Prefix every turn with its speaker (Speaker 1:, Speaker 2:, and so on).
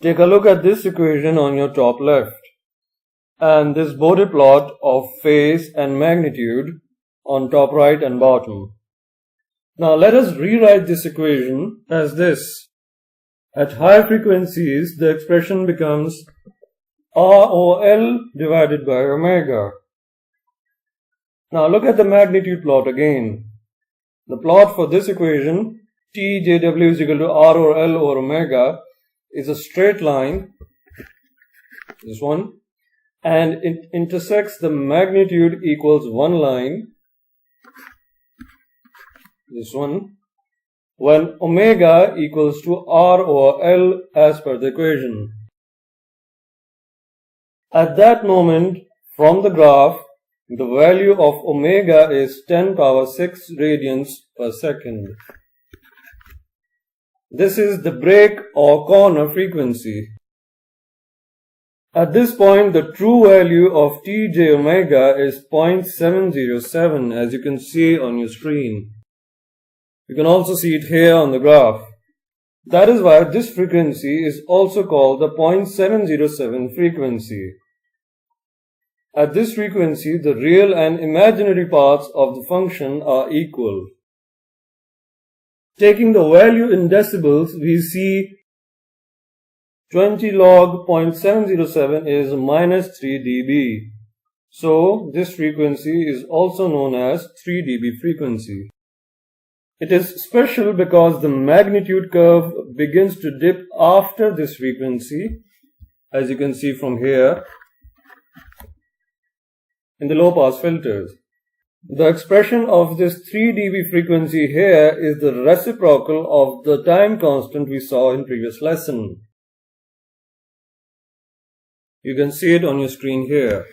Speaker 1: Take a look at this equation on your top left and this Bode plot of phase and magnitude on top right and bottom. Now let us rewrite this equation as this. At higher frequencies, the expression becomes ROL divided by omega. Now look at the magnitude plot again. The plot for this equation, TJW is equal to ROL over omega, is a straight line, this one, and it intersects the magnitude equals one line, this one, when omega equals to R over L as per the equation. At that moment, from the graph, the value of omega is 10 power 6 radians per second. This is the break or corner frequency. At this point, the true value of Tj omega is 0.707, as you can see on your screen. You can also see it here on the graph. That is why this frequency is also called the 0.707 frequency. At this frequency, the real and imaginary parts of the function are equal. Taking the value in decibels, we see 20 log 0.707 is minus 3 dB. So, this frequency is also known as 3 dB frequency. It is special because the magnitude curve begins to dip after this frequency, as you can see from here, in the low-pass filters. The expression of this 3 dB frequency here is the reciprocal of the time constant we saw in previous lesson. You can see it on your screen here.